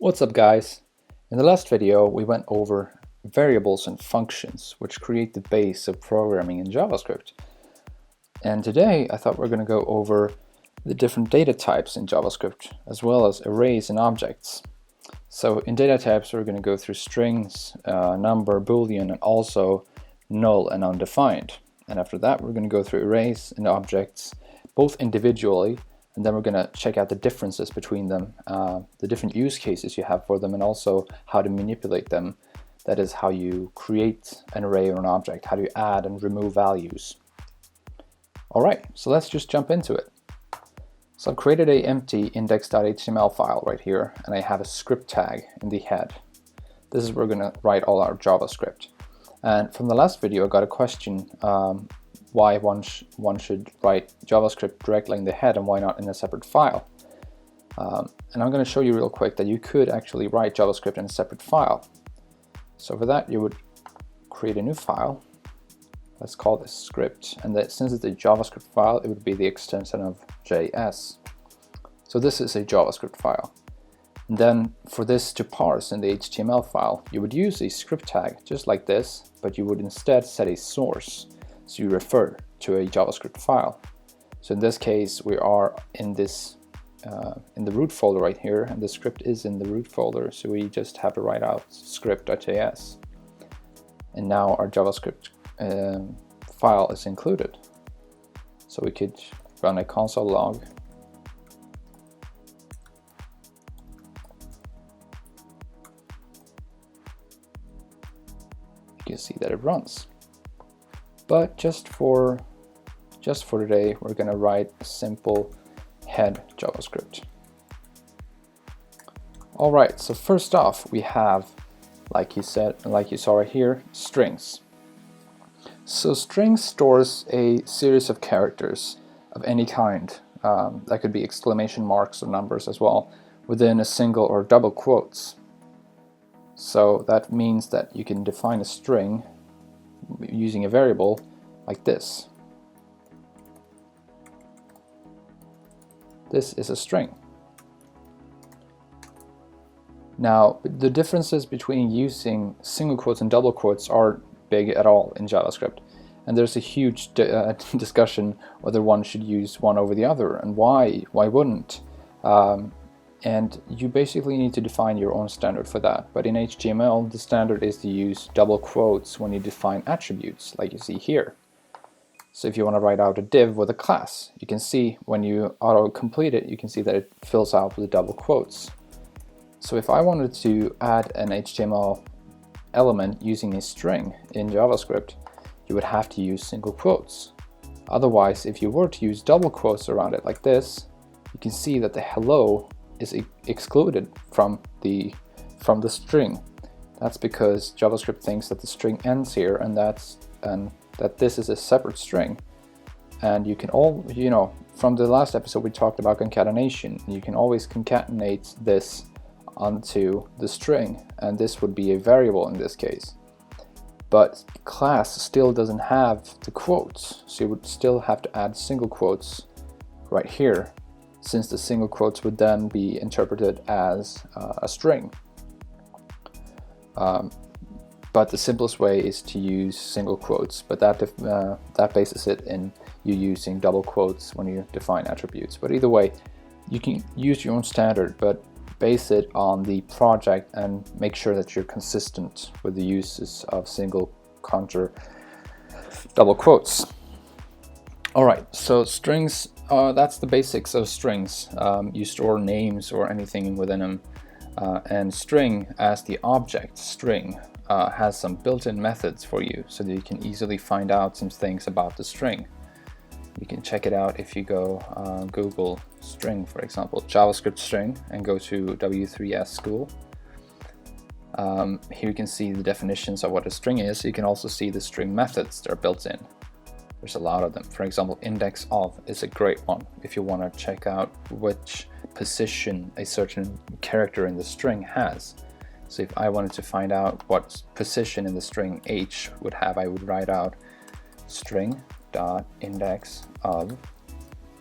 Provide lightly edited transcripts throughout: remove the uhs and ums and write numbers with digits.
What's up, guys? In the last video we went over variables and functions which create the base of programming in JavaScript. And today I thought we're going to go over the different data types in JavaScript as well as arrays and objects. So in data types we're going to go through strings, number, boolean, and also null and undefined. And after that we're going to go through arrays and objects both individually, and then we're going to check out the differences between them, the different use cases you have for them, and also how to manipulate them. That is how you create an array or an object, how do you add and remove values. Alright, so let's just jump into it. So I've created a empty index.html file right here, and I have a script tag in the head. This is where we're going to write all our JavaScript. And from the last video I got a question, why one should write JavaScript directly in the head and why not in a separate file. And I'm going to show you real quick that you could actually write JavaScript in a separate file. So for that you would create a new file. Let's call this script, and that since it's a JavaScript file it would be the extension of JS. So this is a JavaScript file. And then for this to parse in the HTML file you would use a script tag just like this, but you would instead set a source. So you refer to a JavaScript file. So in this case we are in this in the root folder right here, and the script is in the root folder, so we just have to write out script.js, and now our JavaScript file is included. So we could run a console log. You can see that it runs. But just for today, we're going to write a simple head JavaScript. All right, so first off, we have, like you saw right here, strings. So strings stores a series of characters of any kind. That could be exclamation marks or numbers as well, within a single or double quotes. So that means that you can define a string using a variable like this. This is a string. Now, the differences between using single quotes and double quotes aren't big at all in JavaScript, and there's a huge discussion whether one should use one over the other and why wouldn't. And you basically need to define your own standard for that. But in HTML, the standard is to use double quotes when you define attributes, like you see here. So if you want to write out a div with a class, you can see when you auto-complete it, you can see that it fills out with double quotes. So if I wanted to add an HTML element using a string in JavaScript, you would have to use single quotes. Otherwise, if you were to use double quotes around it like this, you can see that the hello is excluded from the string. That's because JavaScript thinks that the string ends here, and that this is a separate string. And you can from the last episode we talked about concatenation. You can always concatenate this onto the string, and this would be a variable in this case. But class still doesn't have the quotes, so you would still have to add single quotes right here, since the single quotes would then be interpreted as a string. But the simplest way is to use single quotes, but that bases it in you using double quotes when you define attributes. But either way, you can use your own standard, but base it on the project and make sure that you're consistent with the uses of single contra double quotes. Alright, so strings, that's the basics of strings. You store names or anything within them, and string as the object string has some built-in methods for you so that you can easily find out some things about the string. You can check it out if you go Google string, for example, JavaScript string, and go to W3S school. Here you can see the definitions of what a string is. You can also see the string methods that are built in. There's a lot of them. For example, index of is a great one if you want to check out which position a certain character in the string has. So if I wanted to find out what position in the string h would have, I would write out string dot index of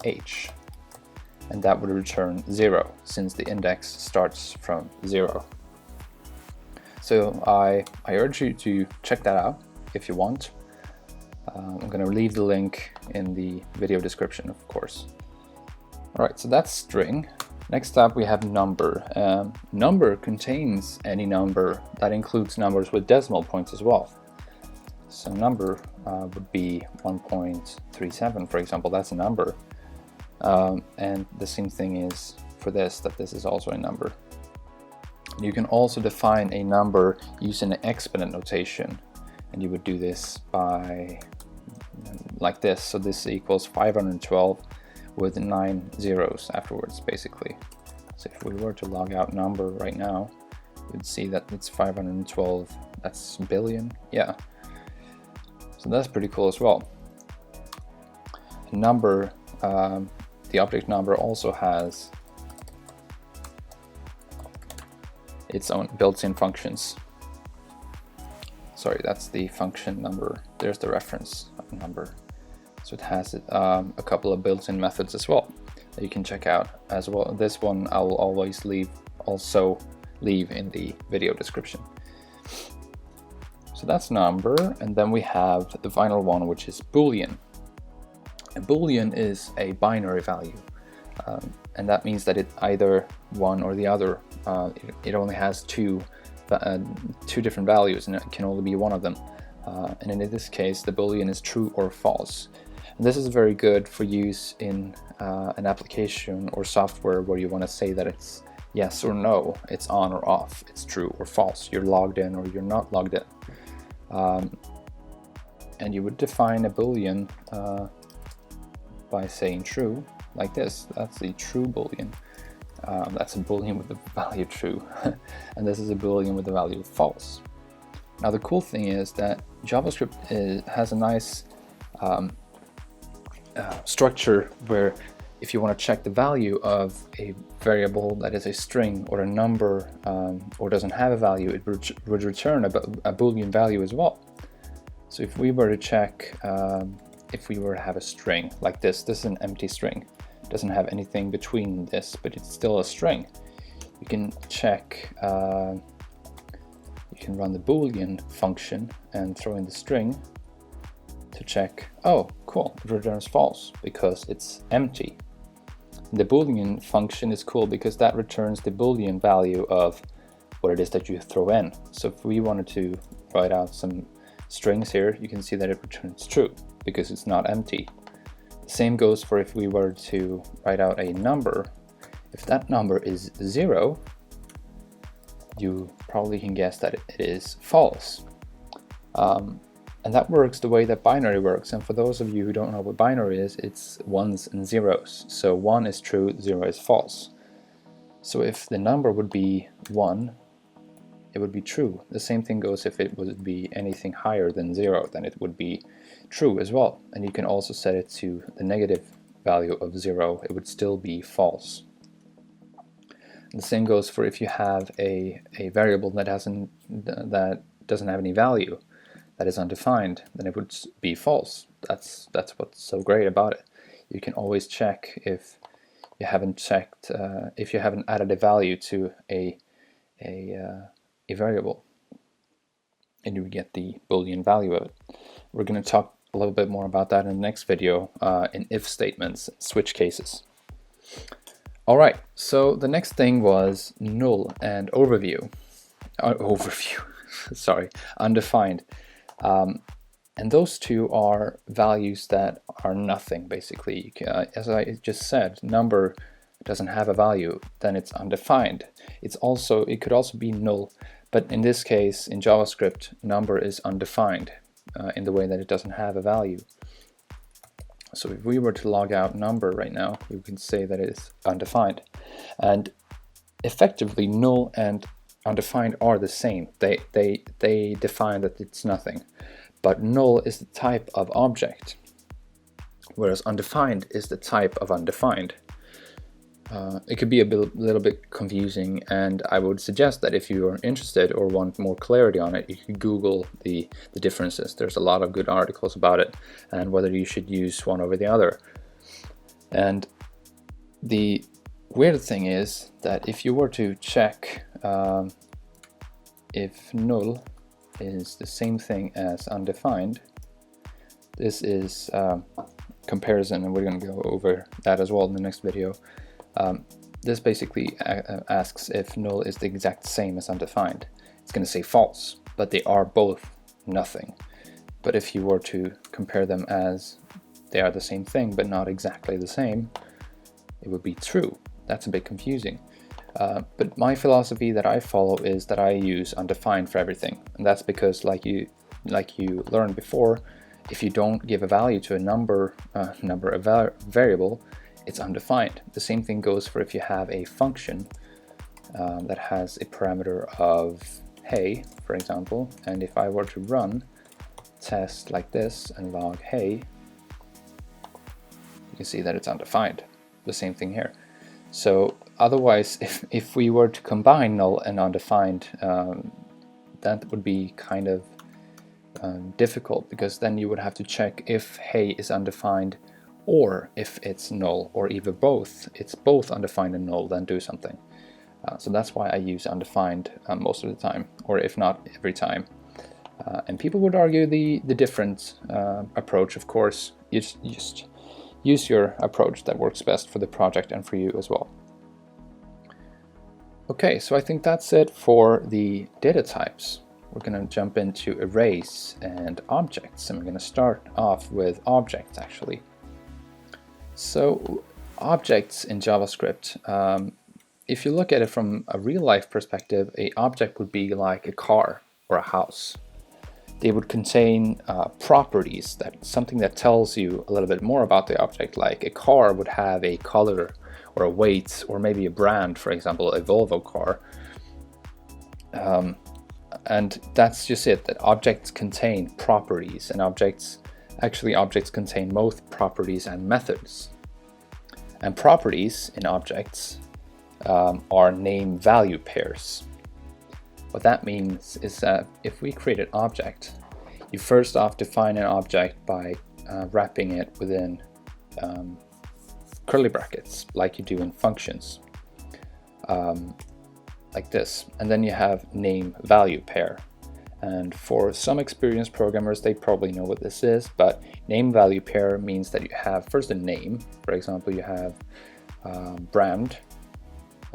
h. and that would return 0 since the index starts from 0. So I urge you to check that out if you want. I'm going to leave the link in the video description, of course. Alright, so that's string. Next up we have number. Number contains any number. That includes numbers with decimal points as well. So number would be 1.37, for example. That's a number. And the same thing is for this, that this is also a number. You can also define a number using an exponent notation, and you would do this by like this. So this equals 512 with 9 zeros afterwards, basically. So if we were to log out number right now, you'd see that it's 512, that's billion, yeah. So that's pretty cool as well. A number, the object number also has its own built-in functions. Sorry, that's the function number. There's the reference number. So it has a couple of built-in methods as well that you can check out as well. This one I will always also leave in the video description. So that's number, and then we have the final one, which is boolean. A boolean is a binary value, and that means that it either one or the other. It only has two different values, and it can only be one of them. And in this case, the boolean is true or false. And this is very good for use in an application or software where you want to say that it's yes or no, it's on or off, it's true or false, you're logged in or you're not logged in. And you would define a boolean by saying true, like this. That's the true boolean. That's a boolean with the value true, and this is a boolean with the value false. Now the cool thing is that JavaScript has a nice structure where if you want to check the value of a variable that is a string or a number or doesn't have a value, it would return a boolean value as well. So if we were to check, if we were to have a string like this is an empty string. It doesn't have anything between this, but it's still a string. You can check, you can run the boolean function and throw in the string to check, oh cool, it returns false because it's empty. The boolean function is cool because that returns the boolean value of what it is that you throw in. So if we wanted to write out some strings here, you can see that it returns true because it's not empty. The same goes for if we were to write out a number. If that number is 0, you probably can guess that it is false. And that works the way that binary works. And for those of you who don't know what binary is, it's ones and zeros. So 1 is true, 0 is false. So if the number would be 1, it would be true. The same thing goes if it would be anything higher than 0, then it would be true as well. And you can also set it to the negative value of 0, it would still be false. And the same goes for if you have a variable that doesn't have any value, that is undefined, then it would be false. That's what's so great about it. You can always check if you haven't checked, if you haven't added a value to a variable, and you would get the boolean value of it. We're going to talk a little bit more about that in the next video in if statements, switch cases. Alright, so the next thing was null and overview. Sorry, undefined. And those two are values that are nothing, basically. As I just said, number doesn't have a value, then it's undefined. It could also be null, but in this case, in JavaScript, number is undefined in the way that it doesn't have a value. So if we were to log out number right now, we can say that it's undefined. And effectively, null and undefined are the same. They define that it's nothing. But null is the type of object, whereas undefined is the type of undefined. It could be a little bit confusing, and I would suggest that if you are interested or want more clarity on it, you can Google the differences. There's a lot of good articles about it and whether you should use one over the other. And The weird thing is that if you were to check if null is the same thing as undefined, this is comparison, and we're going to go over that as well in the next video. This basically asks if null is the exact same as undefined. It's going to say false, but they are both nothing. But if you were to compare them as they are the same thing but not exactly the same, it would be true. That's a bit confusing. But my philosophy that I follow is that I use undefined for everything, and that's because, like you learned before, if you don't give a value to a variable, it's undefined. The same thing goes for if you have a function that has a parameter of hey, for example, and if I were to run test like this and log hey, you can see that it's undefined. The same thing here. So otherwise, if we were to combine null and undefined, that would be kind of difficult, because then you would have to check if hey is undefined or if it's null, or either both. It's both undefined and null, then do something. So that's why I use undefined most of the time, or if not every time. And people would argue the different approach. Of course, you just use your approach that works best for the project and for you as well. Okay, so I think that's it for the data types. We're going to jump into arrays and objects, and we're going to start off with objects actually. So objects in JavaScript, if you look at it from a real life perspective, an object would be like a car or a house. They would contain properties, something that tells you a little bit more about the object. Like a car would have a color or a weight or maybe a brand, for example, a Volvo car. And that's just it, that objects contain properties, and objects contain both properties and methods. And properties in objects are name-value pairs. What that means is that if we create an object, you first off define an object by wrapping it within curly brackets, like you do in functions, like this. And then you have name-value pair. And for some experienced programmers, they probably know what this is, but name-value pair means that you have first a name. For example, you have brand,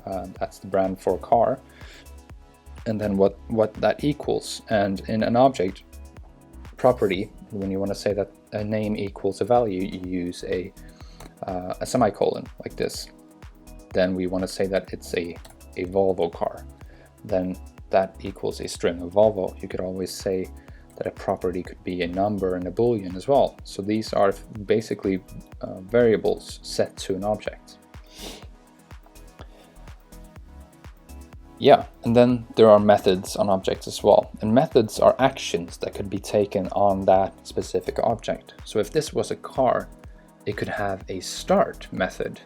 that's the brand for a car, and then what that equals. And in an object property, when you want to say that a name equals a value, you use a semicolon like this. Then we want to say that it's a Volvo car, then that equals a string of Volvo. You could always say that a property could be a number and a boolean as well. So these are basically variables set to an object. Yeah, and then there are methods on objects as well. And methods are actions that could be taken on that specific object. So if this was a car, it could have a start method.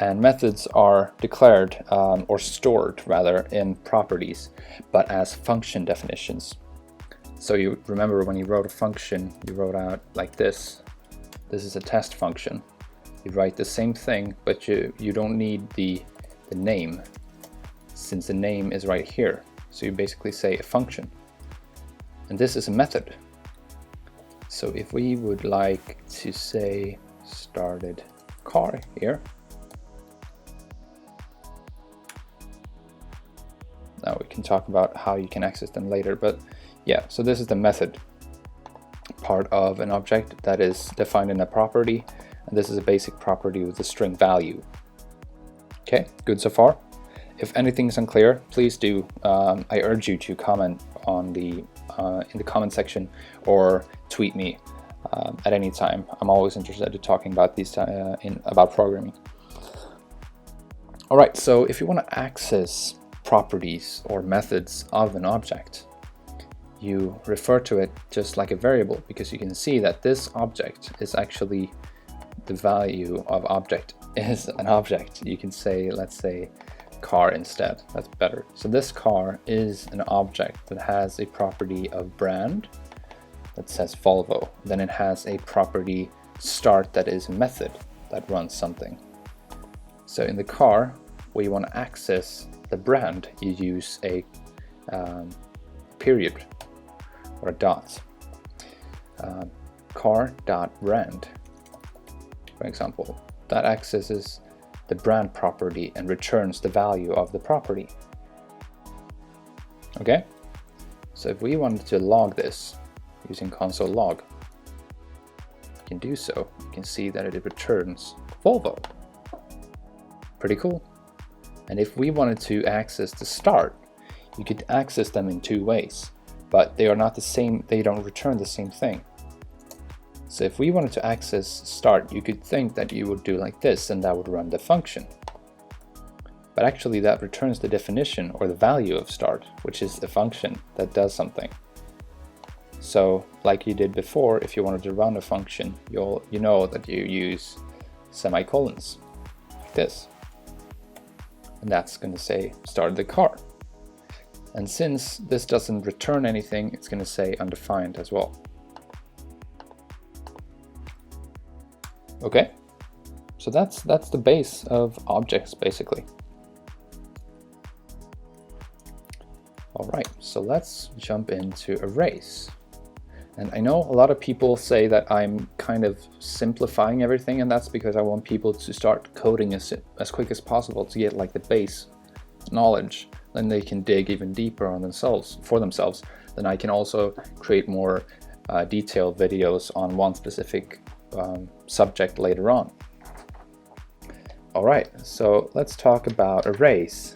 And methods are declared or stored rather in properties, but as function definitions. So you remember when you wrote a function, you wrote out like this. This is a test function. You write the same thing, but you don't need the name, since the name is right here. So you basically say a function. And this is a method. So if we would like to say started car here, now we can talk about how you can access them later, but yeah, so this is the method part of an object that is defined in a property, and this is a basic property with a string value. Okay, good so far? If anything is unclear, please do, I urge you to comment on in the comment section or tweet me at any time. I'm always interested in talking about these about programming. All right, so if you want to access properties or methods of an object, you refer to it just like a variable, because you can see that this object is actually the value of object is an object. You can say, let's say, car instead. That's better. So this car is an object that has a property of brand that says Volvo. Then it has a property start that is a method that runs something. So in the car, where you want to access the brand, you use a period or a dot. Car.brand, for example, that accesses the brand property and returns the value of the property. Okay, so if we wanted to log this using console log, you can do so. You can see that it returns Volvo. Pretty cool. And if we wanted to access the start, you could access them in two ways, but they are not the same, they don't return the same thing. So if we wanted to access start, you could think that you would do like this and that would run the function. But actually that returns the definition or the value of start, which is the function that does something. So like you did before, if you wanted to run a function, you know that you use semicolons, like this. And that's going to say start the car. And since this doesn't return anything, it's going to say undefined as well. Okay, so that's the base of objects basically. All right, so let's jump into arrays. And I know a lot of people say that I'm kind of simplifying everything, and that's because I want people to start coding as quick as possible to get like the base knowledge. Then they can dig even deeper on for themselves. Then I can also create more detailed videos on one specific subject later on. All right, so let's talk about arrays.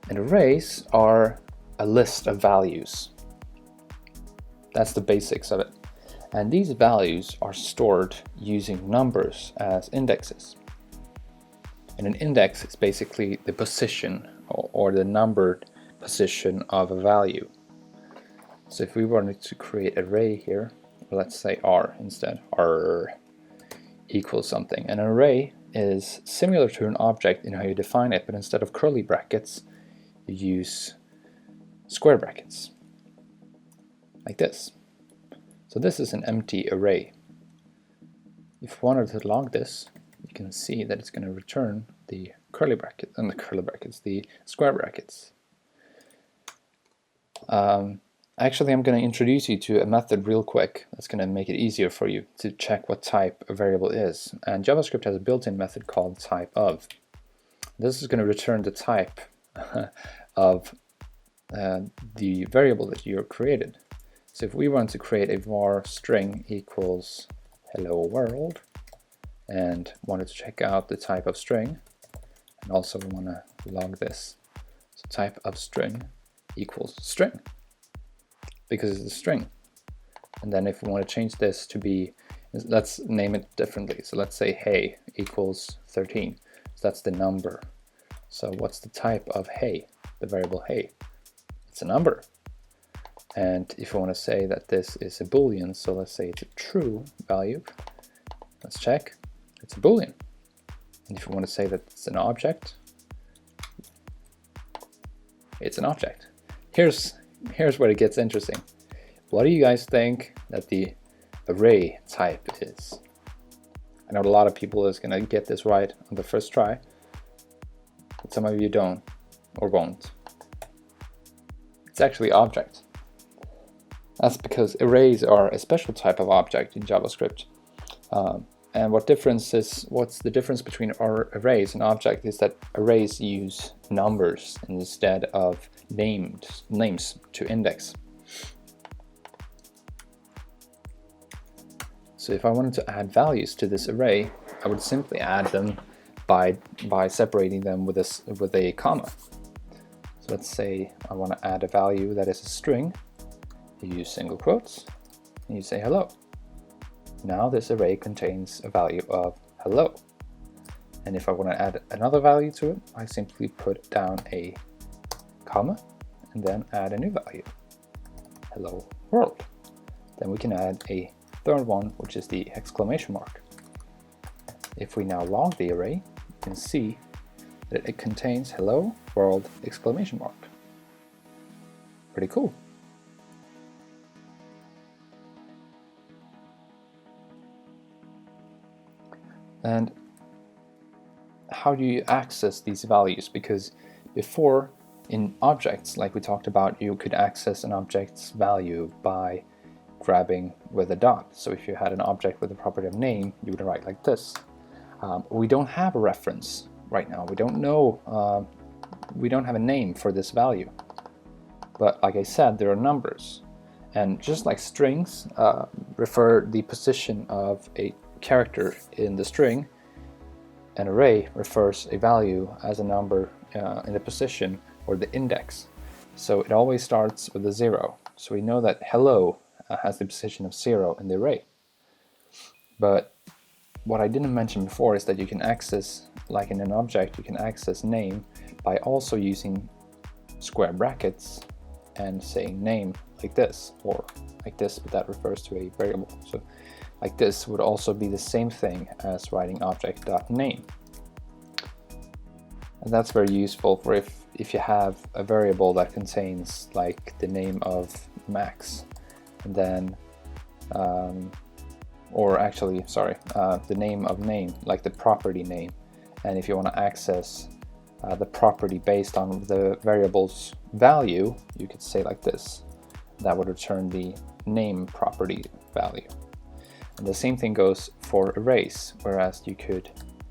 And arrays are a list of values. That's the basics of it. And these values are stored using numbers as indexes. And an index is basically the position or the numbered position of a value. So if we wanted to create an array here, let's say R instead, R equals something. And an array is similar to an object in how you define it, but instead of curly brackets, you use square brackets, like this. So this is an empty array. If we wanted to log this, you can see that it's going to return the curly bracket and the square brackets. Actually, I'm going to introduce you to a method real quick that's going to make it easier for you to check what type a variable is. And JavaScript has a built-in method called typeOf. This is going to return the type of the variable that you created. So if we want to create a var string equals hello world and wanted to check out the type of string, and also we want to log this. So type of string equals string, because it's a string. And then if we want to change this to be, let's name it differently. So let's say hey equals 13. So that's the number. So what's the type of hey, the variable hey? It's a number. And if we want to say that this is a boolean, so let's say it's a true value, let's check, it's a boolean. And if we want to say that it's an object, it's an object. Here's where it gets interesting. What do you guys think that the array type is? I know a lot of people is going to get this right on the first try, but some of you don't or won't. It's actually object. That's because arrays are a special type of object in JavaScript. And what's the difference between our arrays and object is that arrays use numbers instead of names to index. So if I wanted to add values to this array, I would simply add them by separating them with a comma. So let's say I want to add a value that is a string. You use single quotes and you say hello. Now this array contains a value of hello. And if I want to add another value to it, I simply put down a comma and then add a new value, hello world. Then we can add a third one, which is the exclamation mark. If we now log the array, you can see that it contains hello world exclamation mark. Pretty cool. And how do you access these values? Because before, in objects, like we talked about, you could access an object's value by grabbing with a dot. So if you had an object with a property of name, you would write like this. We don't have a reference right now. We don't know, we don't have a name for this value. But like I said, there are numbers. And just like strings refer the position of a character in the string, an array refers a value as a number in the position or the index. So it always starts with a 0. So we know that hello has the position of 0 in the array. But what I didn't mention before is that you can access, like in an object, you can access name by also using square brackets and saying name like this, or like this, but that refers to a variable. So like this would also be the same thing as writing object.name. And that's very useful for if you have a variable that contains like the name of Max, and then or actually, sorry, the name of name, like the property name. And if you want to access the property based on the variable's value, you could say like this. That would return the name property value. And the same thing goes for arrays, whereas you could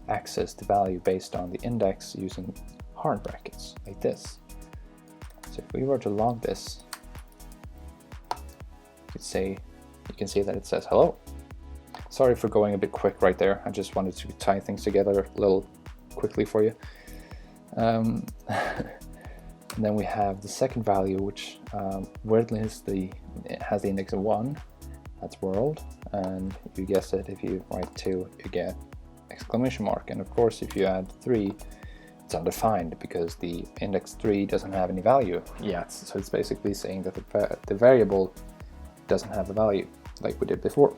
access the value based on the index using hard brackets, like this. So if we were to log this, you can see that it says hello. Sorry for going a bit quick right there. I just wanted to tie things together a little quickly for you. And then we have the second value, which weirdly it has the index of 1. That's world. And you guess it, if you write 2, you get exclamation mark. And of course, if you add 3, it's undefined because the index 3 doesn't have any value yet. So it's basically saying that the variable doesn't have a value like we did before.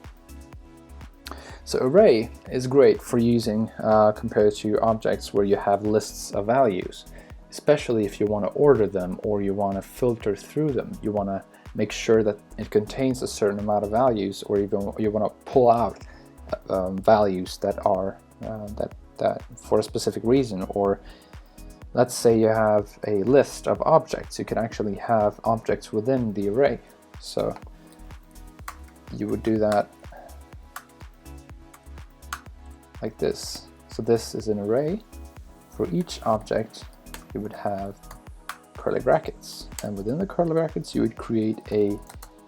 So array is great for using compared to objects where you have lists of values, especially if you want to order them or you want to filter through them. You want to make sure that it contains a certain amount of values, or you want to pull out values that are that for a specific reason. Or let's say you have a list of objects. You can actually have objects within the array. So you would do that like this. So this is an array. For each object you would have curly brackets, and within the curly brackets you would create a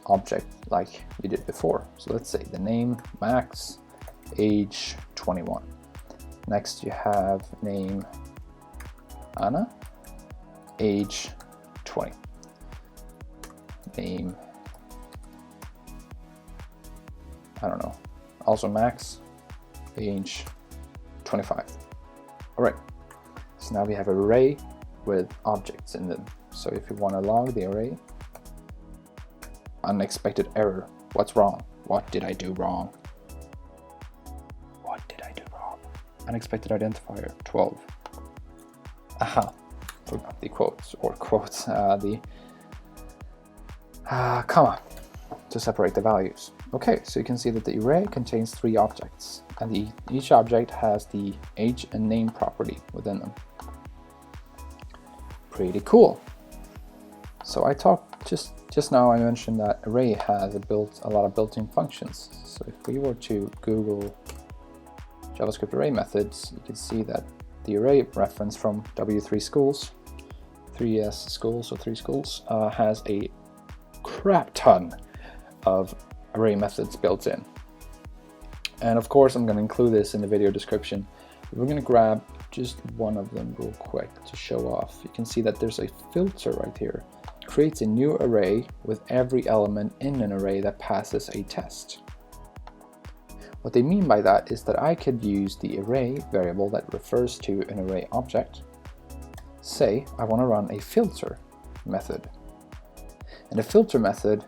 object like you did before. So let's say the name Max, age 21. Next you have name Anna, age 20. Name, I don't know, also Max, age 25. All right, so now we have an array with objects in them. So if you want to log the array, unexpected error, what's wrong? What did I do wrong? What did I do wrong? Unexpected identifier 12. Aha, forgot the quotes, the comma to separate the values. Okay, so you can see that the array contains 3 objects, and each object has the age and name property within them. Pretty cool. So I talked just now, I mentioned that array has a lot of built-in functions. So if we were to Google JavaScript array methods, you can see that the array reference from W3 Schools, 3S Schools or 3 Schools, has a crap ton of array methods built in. And of course I'm going to include this in the video description. We're going to grab just one of them real quick to show off. You can see that there's a filter right here. It creates a new array with every element in an array that passes a test. What they mean by that is that I could use the array variable that refers to an array object. Say I want to run a filter method. And a filter method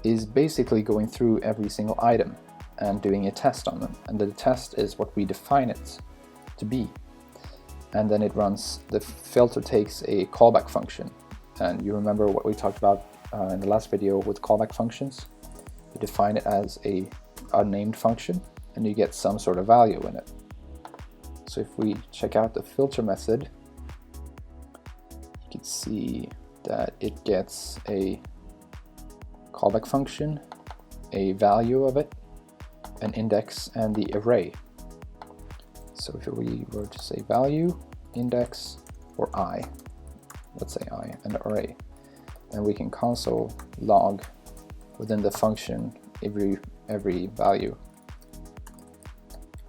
is basically going through every single item and doing a test on them. And the test is what we define it to be. And then it runs, the filter takes a callback function. And you remember what we talked about in the last video with callback functions? You define it as a unnamed function and you get some sort of value in it. So if we check out the filter method, you can see that it gets a callback function, a value of it, an index, and the array. So if we were to say value, index, or I, let's say I, an array, then we can console log within the function every value.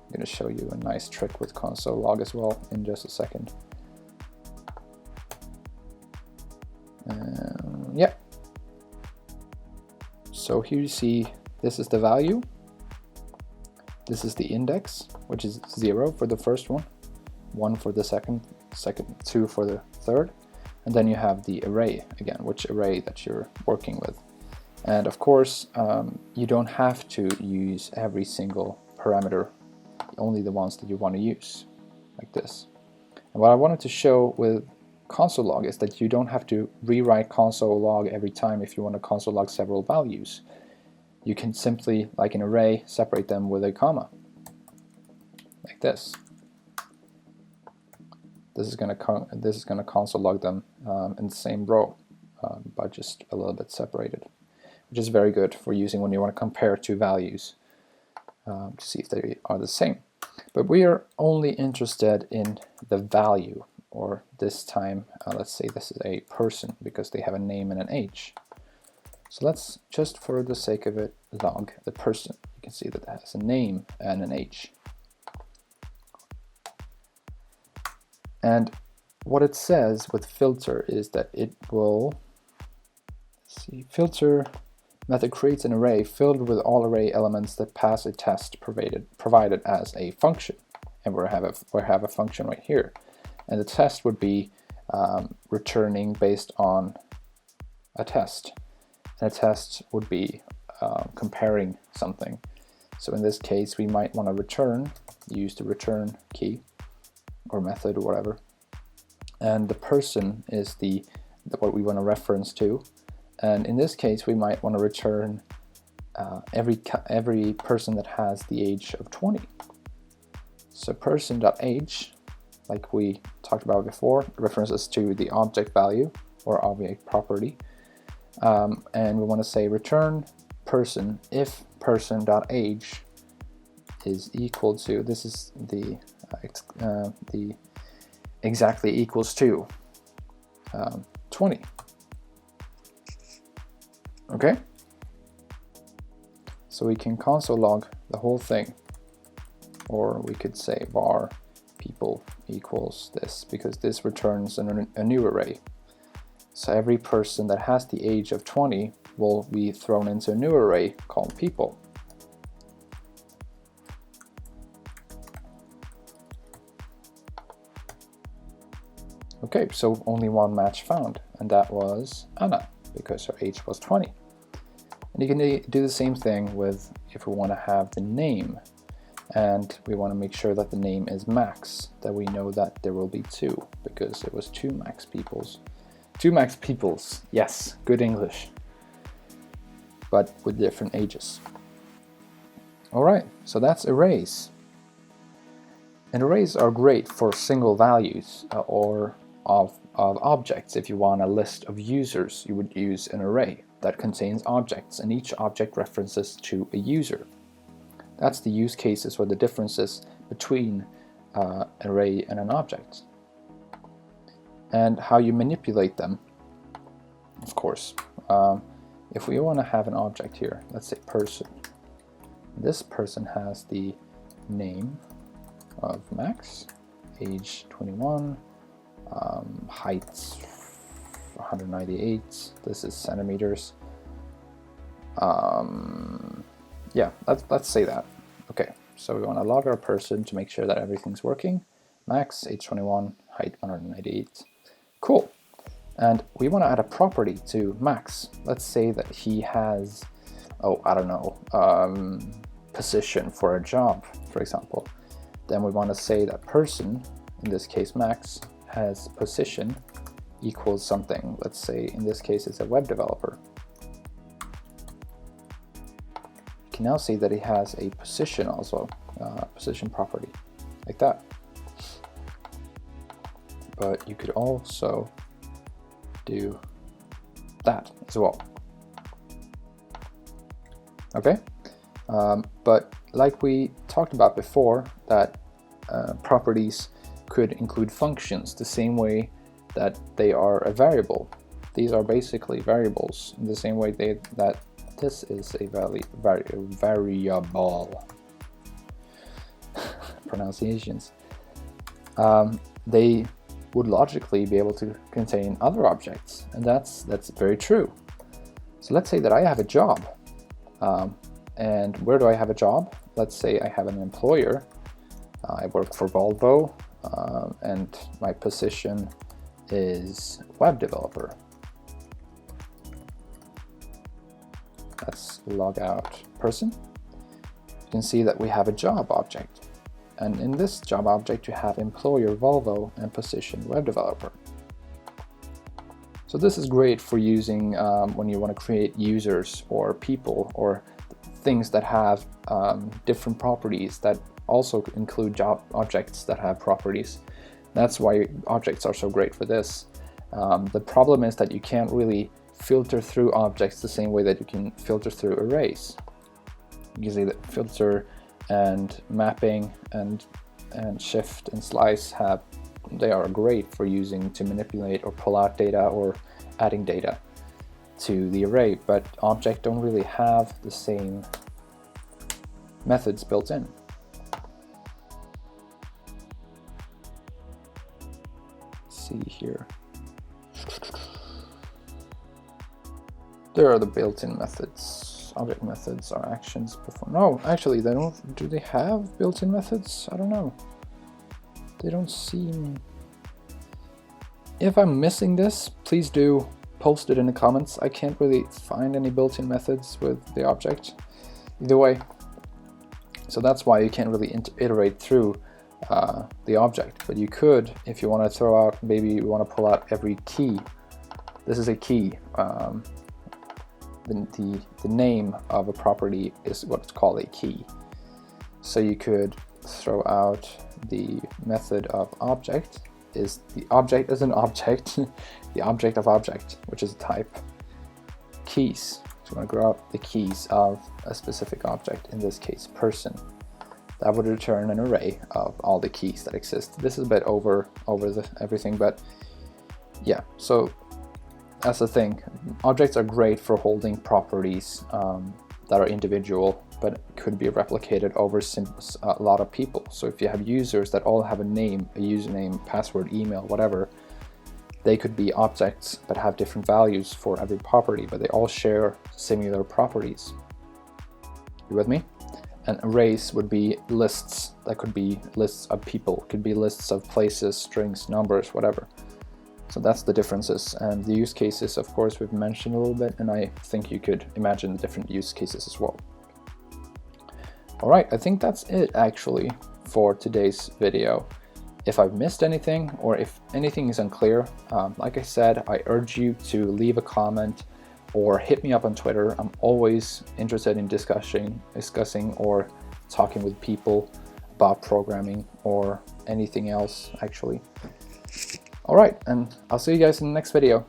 I'm going to show you a nice trick with console log as well in just a second. Yeah. So here you see this is the value. This is the index, which is 0 for the first one, 1 for the second, 2 for the third, and then you have the array again, which array that you're working with. And of course, you don't have to use every single parameter, only the ones that you want to use, like this. And what I wanted to show with console log is that you don't have to rewrite console log every time if you want to console log several values. You can simply, like an array, separate them with a comma, like this. This is going to console log them in the same row, but just a little bit separated, which is very good for using when you want to compare two values to see if they are the same. But we are only interested in the value, or this time, let's say this is a person because they have a name and an age. So let's, just for the sake of it, log the person. You can see that it has a name and an age. And what it says with filter is that it will, filter method creates an array filled with all array elements that pass a test provided as a function. And we have a function right here. And the test would be returning based on a test. And a test would be comparing something. So in this case, we might want to return, use the return key or method or whatever. And the person is what we want to reference to. And in this case, we might want to return every person that has the age of 20. So person.age, like we talked about before, references to the object value or object property. And we want to say return person if person.age is equal to, this is the exactly equals to 20. Okay? So we can console log the whole thing, or we could say var people equals this, because this returns a new array. So every person that has the age of 20 will be thrown into a new array called people. Okay, so only one match found, and that was Anna, because her age was 20. And you can do the same thing with if we want to have the name, and we want to make sure that the name is Max, that we know that there will be 2, because it was 2 Max Peoples. 2 Max Peoples, yes, good English, but with different ages. Alright, so that's arrays. And arrays are great for single values or of objects. If you want a list of users, you would use an array that contains objects, and each object references to a user. That's the use cases or the differences between an array and an object. And how you manipulate them, of course. If we want to have an object here, let's say person. This person has the name of Max, age 21, height 198, this is centimeters. Yeah, let's say that. Okay, so we want to log our person to make sure that everything's working. Max, age 21, height 198. Cool. And we want to add a property to Max. Let's say that he has, I don't know, position for a job, for example. Then we want to say that person, in this case Max, has position equals something. Let's say in this case it's a web developer. You can now see that he has a position also, position property, like that. but you could also do that as well. Okay, but like we talked about before, that properties could include functions the same way that they are a variable. These are basically variables in the same way that this is a variable. Pronunciations. They would logically be able to contain other objects, and that's very true. So let's say that I have a job, and where do I have a job? Let's say I have an employer. I work for Volvo, and my position is web developer. Let's log out person. You can see that we have a job object. And in this job object, you have employer Volvo and position web developer. So this is great for using when you want to create users or people or things that have different properties that also include job objects that have properties. That's why objects are so great for this. The problem is that you can't really filter through objects the same way that you can filter through arrays. You can see that filter and mapping and shift and slice they are great for using to manipulate or pull out data or adding data to the array, but objects don't really have the same methods built in. Let's see here. There are the built-in methods. Object methods are actions performed. No, actually, they don't. Do they have built-in methods? I don't know. They don't seem. If I'm missing this, please do post it in the comments. I can't really find any built-in methods with the object. Either way, so that's why you can't really iterate through the object. But you could, if you want to throw out. Maybe you want to pull out every key. This is a key. The name of a property is what's called a key. So you could throw out the method of object is the object as an object, the object of object, which is a type. Keys. So you want to grow out the keys of a specific object, in this case person. That would return an array of all the keys that exist. This is a bit over everything, but yeah, so that's the thing. Objects are great for holding properties that are individual, but could be replicated over a lot of people. So if you have users that all have a name, a username, password, email, whatever, they could be objects but have different values for every property, but they all share similar properties. You with me? And arrays would be lists. That could be lists of people, could be lists of places, strings, numbers, whatever. So that's the differences, and the use cases, of course, we've mentioned a little bit, and I think you could imagine the different use cases as well. All right, I think that's it actually for today's video. If I've missed anything or if anything is unclear, like I said, I urge you to leave a comment or hit me up on Twitter. I'm always interested in discussing or talking with people about programming or anything else actually. All right, and I'll see you guys in the next video.